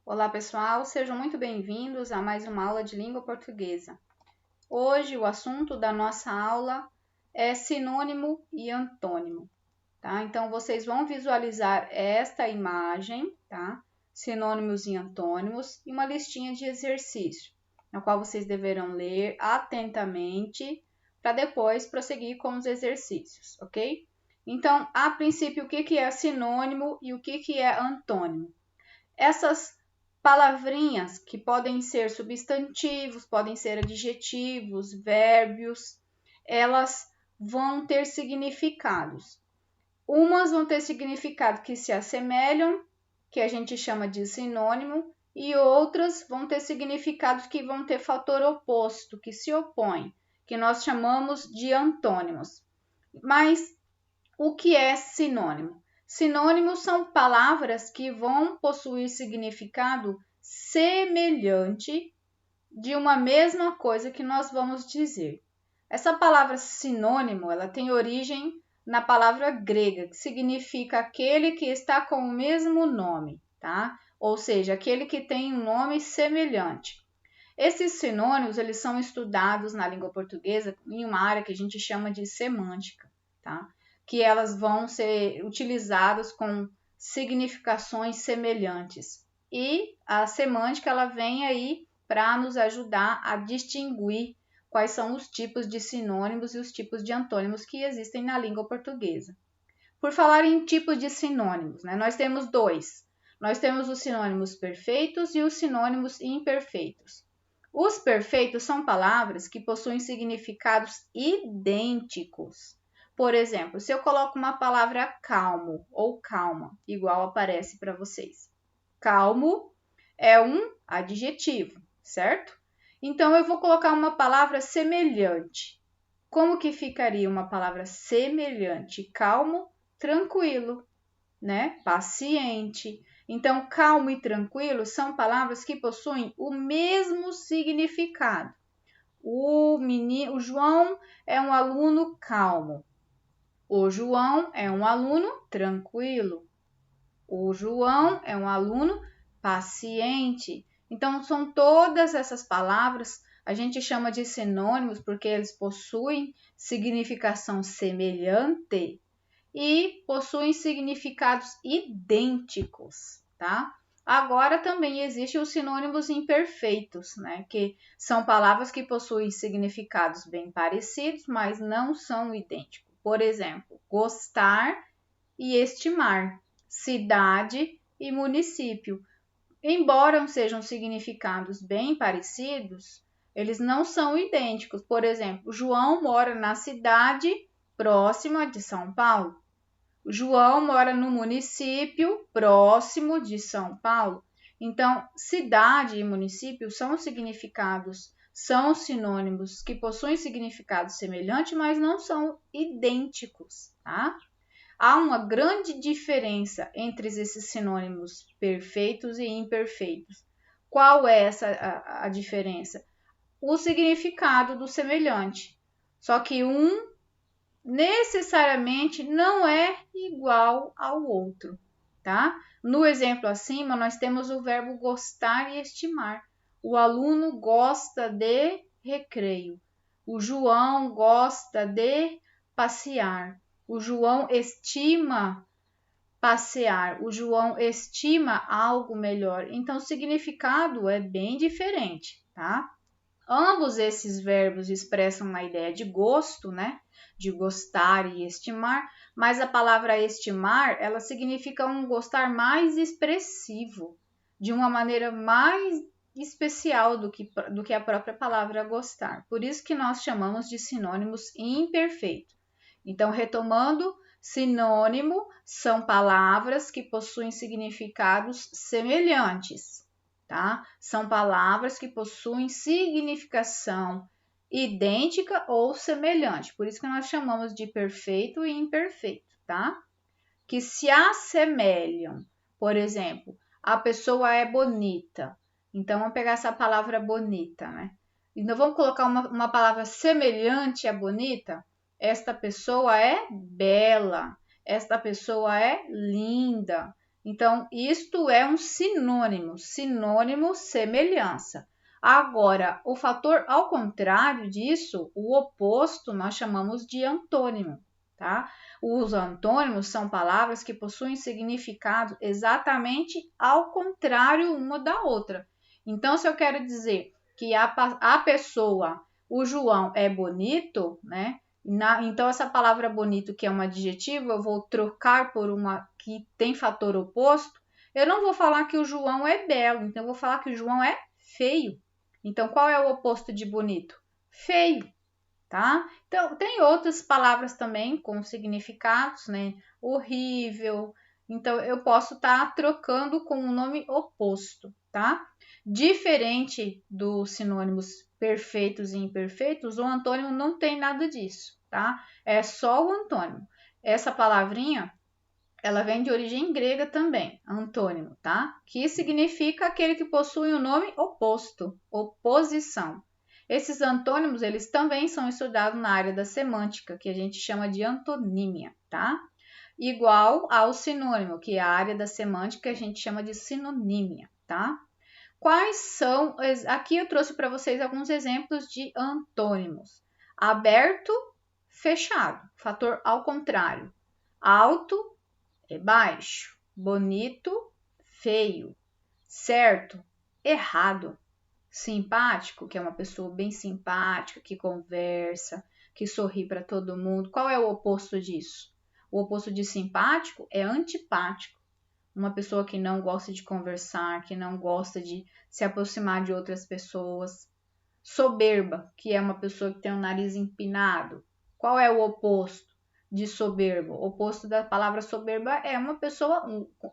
Olá pessoal, sejam muito bem-vindos a mais uma aula de língua portuguesa. Hoje o assunto da nossa aula é sinônimo e antônimo, tá? Então vocês vão visualizar esta imagem, tá? Sinônimos e antônimos e uma listinha de exercício, na qual vocês deverão ler atentamente para depois prosseguir com os exercícios, ok? Então, a princípio, o que é sinônimo e o que é antônimo? Essas palavrinhas que podem ser substantivos, podem ser adjetivos, verbos, elas vão ter significados. Umas vão ter significado que se assemelham, que a gente chama de sinônimo, e outras vão ter significados que vão ter fator oposto, que se opõe, que nós chamamos de antônimos. Mas o que é sinônimo? Sinônimos são palavras que vão possuir significado semelhante de uma mesma coisa que nós vamos dizer. Essa palavra sinônimo, ela tem origem na palavra grega, que significa aquele que está com o mesmo nome, tá? Ou seja, aquele que tem um nome semelhante. Esses sinônimos, eles são estudados na língua portuguesa em uma área que a gente chama de semântica, tá? Que elas vão ser utilizadas com significações semelhantes. E a semântica ela vem aí para nos ajudar a distinguir quais são os tipos de sinônimos e os tipos de antônimos que existem na língua portuguesa. Por falar em tipos de sinônimos, né, nós temos dois. Nós temos os sinônimos perfeitos e os sinônimos imperfeitos. Os perfeitos são palavras que possuem significados idênticos. Por exemplo, se eu coloco uma palavra calmo ou calma, igual aparece para vocês. Calmo é um adjetivo, certo? Então, eu vou colocar uma palavra semelhante. Como que ficaria uma palavra semelhante? Calmo, tranquilo, né? Paciente. Então, calmo e tranquilo são palavras que possuem o mesmo significado. O João é um aluno calmo. O João é um aluno tranquilo. O João é um aluno paciente. Então, são todas essas palavras, a gente chama de sinônimos porque eles possuem significação semelhante e possuem significados idênticos, tá? Agora também existem os sinônimos imperfeitos, né? Que são palavras que possuem significados bem parecidos, mas não são idênticos. Por exemplo, gostar e estimar, cidade e município. Embora sejam significados bem parecidos, eles não são idênticos. Por exemplo, João mora na cidade próxima de São Paulo. João mora no município próximo de São Paulo. Então, cidade e município são significados, são sinônimos que possuem significado semelhante, mas não são idênticos, tá? Há uma grande diferença entre esses sinônimos perfeitos e imperfeitos. Qual é a diferença? O significado do semelhante. Só que um necessariamente não é igual ao outro, tá? No exemplo acima, nós temos o verbo gostar e estimar. O aluno gosta de recreio. O João gosta de passear. O João estima passear. O João estima algo melhor. Então, o significado é bem diferente, tá? Ambos esses verbos expressam uma ideia de gosto, né? De gostar e estimar, mas a palavra estimar, ela significa um gostar mais expressivo, de uma maneira mais especial do que a própria palavra gostar. Por isso que nós chamamos de sinônimos imperfeitos. Então, retomando, sinônimo são palavras que possuem significados semelhantes, tá? São palavras que possuem significação idêntica ou semelhante. Por isso que nós chamamos de perfeito e imperfeito, tá? Que se assemelham. Por exemplo, a pessoa é bonita. Então, vamos pegar essa palavra bonita, né? Então, vamos colocar uma palavra semelhante a bonita. Esta pessoa é bela. esta pessoa é linda. Então, isto é um sinônimo, sinônimo, semelhança. Agora, o fator ao contrário disso, o oposto, nós chamamos de antônimo, tá? Os antônimos são palavras que possuem significado exatamente ao contrário uma da outra. Então, se eu quero dizer que a pessoa, o João é bonito, né? Então, essa palavra bonito, que é um adjetivo, eu vou trocar por uma que tem fator oposto. Eu não vou falar que o João é belo, então eu vou falar que o João é feio. Então, qual é o oposto de bonito? Feio, tá? Então, tem outras palavras também com significados, né? Horrível. Então, eu posso estar trocando com um nome oposto, tá? Diferente dos sinônimos perfeitos e imperfeitos, o antônimo não tem nada disso, tá? É só o antônimo. Essa palavrinha, ela vem de origem grega também, antônimo, tá? Que significa aquele que possui um nome oposto, oposição. Esses antônimos, eles também são estudados na área da semântica, que a gente chama de antonímia, tá? Igual ao sinônimo, que é a área da semântica que a gente chama de sinonímia, tá? Quais são? Aqui eu trouxe para vocês alguns exemplos de antônimos. Aberto, fechado, fator ao contrário. Alto é baixo, bonito, feio, certo, errado, simpático, que é uma pessoa bem simpática, que conversa, que sorri para todo mundo. Qual é o oposto disso? O oposto de simpático é antipático. Uma pessoa que não gosta de conversar, que não gosta de se aproximar de outras pessoas. Soberba, que é uma pessoa que tem o nariz empinado. Qual é o oposto de soberbo? O oposto da palavra soberba é uma pessoa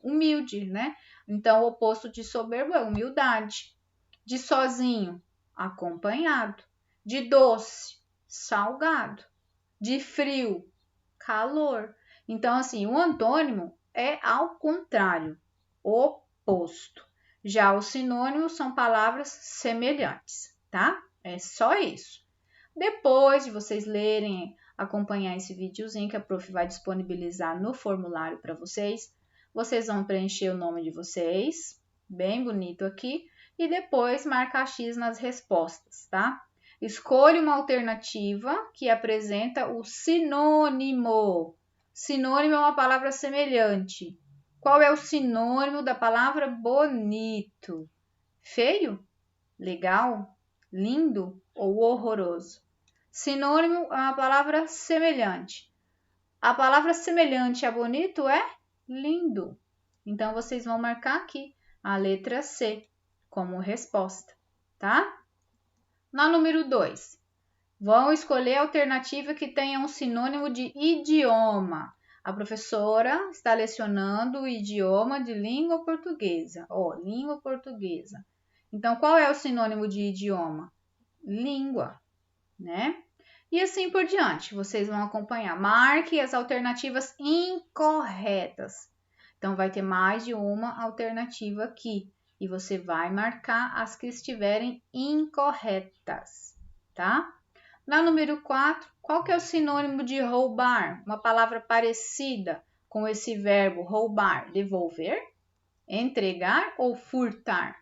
humilde, né? Então, o oposto de soberbo é humildade. De sozinho, acompanhado. De doce, salgado. De frio, calor. Então, assim, o antônimo é ao contrário, oposto. Já os sinônimos são palavras semelhantes, tá? É só isso. Depois de vocês lerem, acompanhar esse videozinho que a prof vai disponibilizar no formulário para vocês, vocês vão preencher o nome de vocês, bem bonito aqui, e depois marcar X nas respostas, tá? Escolha uma alternativa que apresenta o sinônimo. Sinônimo é uma palavra semelhante. Qual é o sinônimo da palavra bonito? Feio? Legal? Lindo ou horroroso? Sinônimo é uma palavra semelhante. A palavra semelhante a bonito é lindo. Então, vocês vão marcar aqui a letra C como resposta, tá? Na número 2, vão escolher a alternativa que tenha um sinônimo de idioma. A professora está lecionando o idioma de língua portuguesa. Língua portuguesa. Então, qual é o sinônimo de idioma? Língua, né? E assim por diante, vocês vão acompanhar. Marque as alternativas incorretas. Então, vai ter mais de uma alternativa aqui. E você vai marcar as que estiverem incorretas, tá? Na número 4, qual que é o sinônimo de roubar? Uma palavra parecida com esse verbo roubar. Devolver, entregar ou furtar?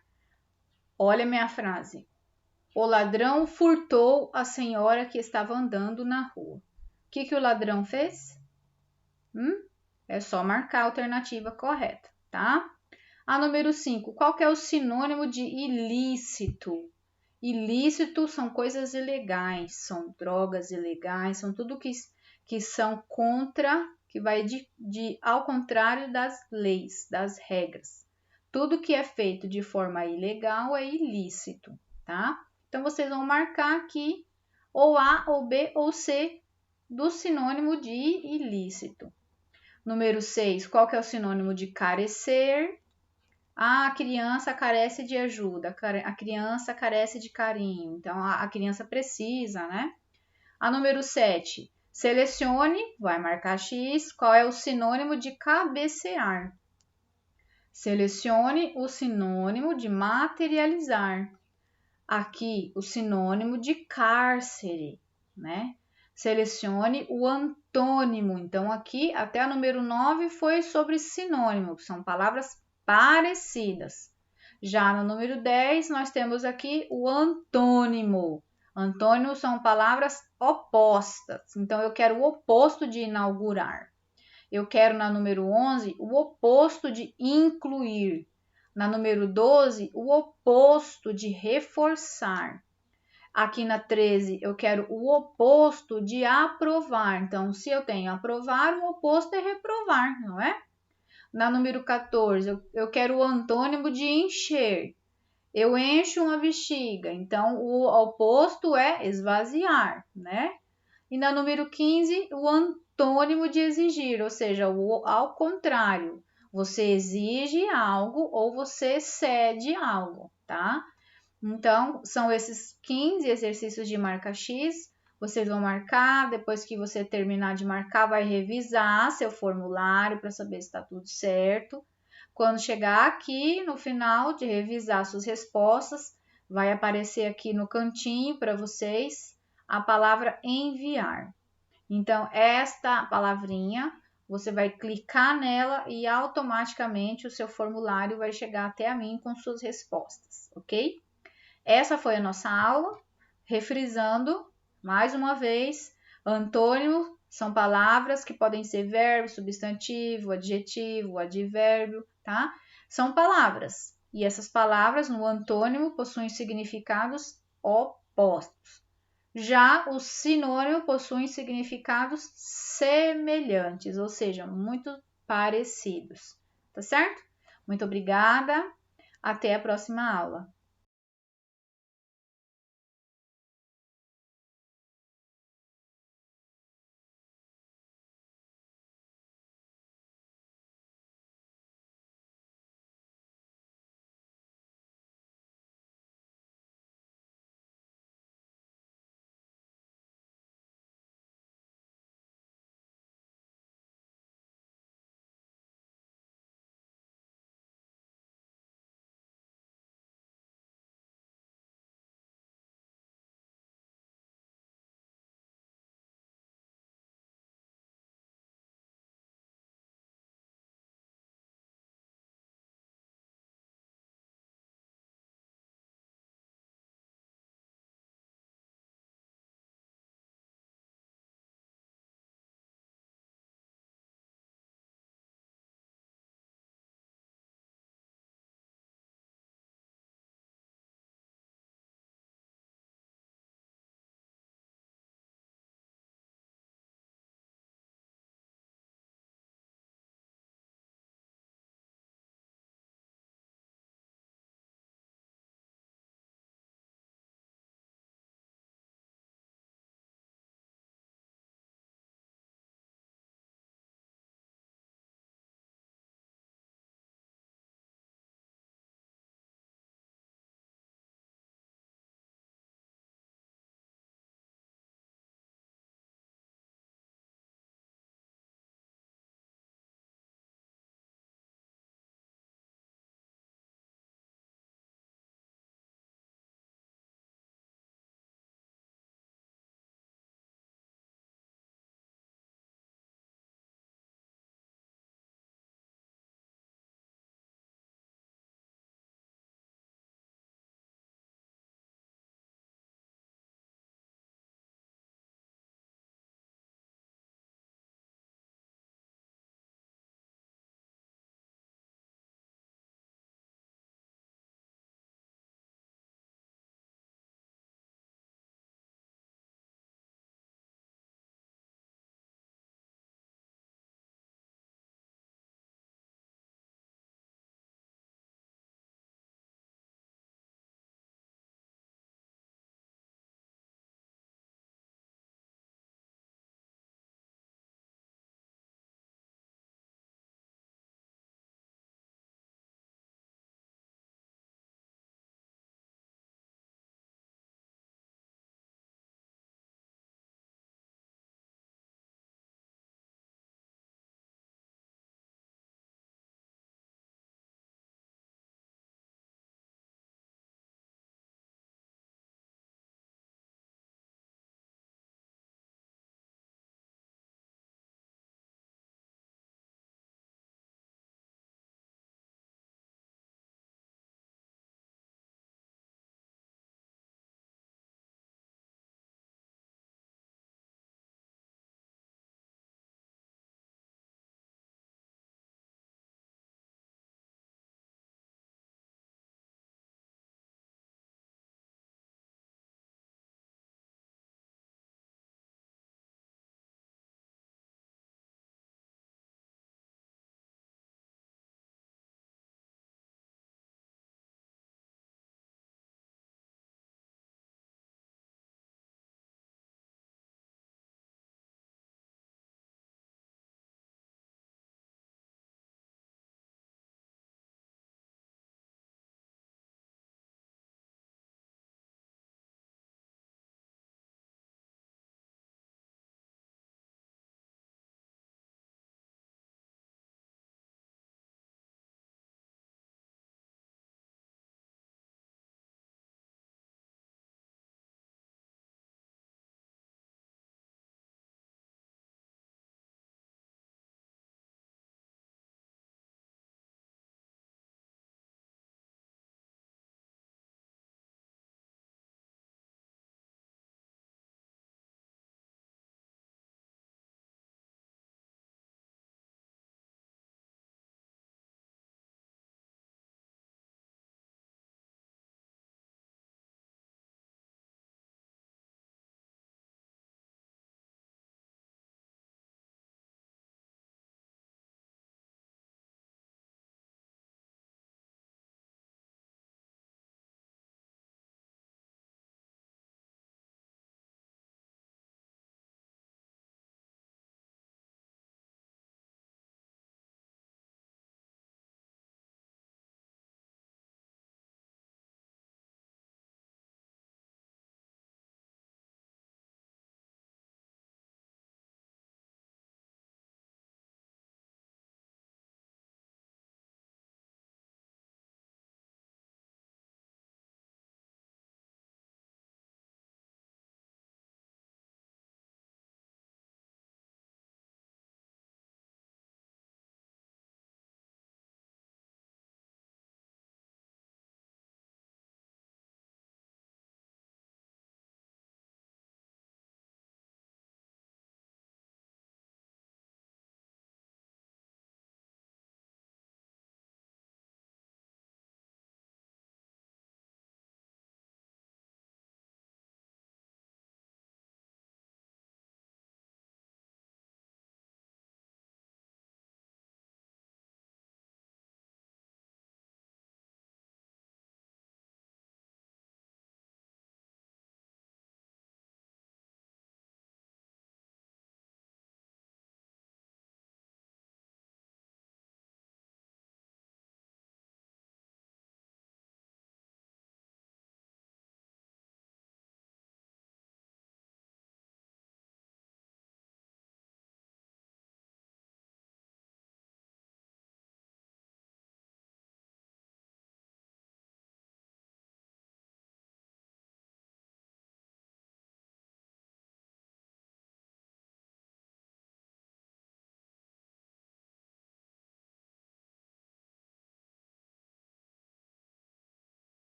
Olha a minha frase. O ladrão furtou a senhora que estava andando na rua. O que o ladrão fez? É só marcar a alternativa correta, tá? A número 5, qual que é o sinônimo de ilícito? Ilícito são coisas ilegais, são drogas ilegais, são tudo que são contra, que vai ao contrário das leis, das regras. Tudo que é feito de forma ilegal é ilícito, tá? Então, vocês vão marcar aqui ou A, ou B, ou C do sinônimo de ilícito. Número 6, qual que é o sinônimo de carecer? A criança carece de ajuda, a criança carece de carinho, então a criança precisa, né? A número 7, selecione, vai marcar X, qual é o sinônimo de cabecear. Selecione o sinônimo de materializar. Aqui, o sinônimo de cárcere, né? Selecione o antônimo. Então, aqui, até a número 9 foi sobre sinônimo, que são palavras parecidas. Já no número 10, nós temos aqui o antônimo. Antônimo são palavras opostas. Então, eu quero o oposto de inaugurar. Eu quero, na número 11, o oposto de incluir. Na número 12, o oposto de reforçar. Aqui na 13, eu quero o oposto de aprovar. Então, se eu tenho aprovar, o oposto é reprovar, não é? Na número 14, eu quero o antônimo de encher. Eu encho uma bexiga, então o oposto é esvaziar, né? E na número 15, o antônimo de exigir, ou seja, ao contrário. Você exige algo ou você cede algo, tá? Então, são esses 15 exercícios de marca X. Vocês vão marcar, depois que você terminar de marcar, vai revisar seu formulário para saber se está tudo certo. Quando chegar aqui no final de revisar suas respostas, vai aparecer aqui no cantinho para vocês a palavra enviar. Então, esta palavrinha, você vai clicar nela e automaticamente o seu formulário vai chegar até a mim com suas respostas, ok? Essa foi a nossa aula, refrisando mais uma vez, antônimo são palavras que podem ser verbo, substantivo, adjetivo, advérbio, tá? São palavras, e essas palavras no antônimo possuem significados opostos. Já os sinônimos possuem significados semelhantes, ou seja, muito parecidos, tá certo? Muito obrigada, até a próxima aula.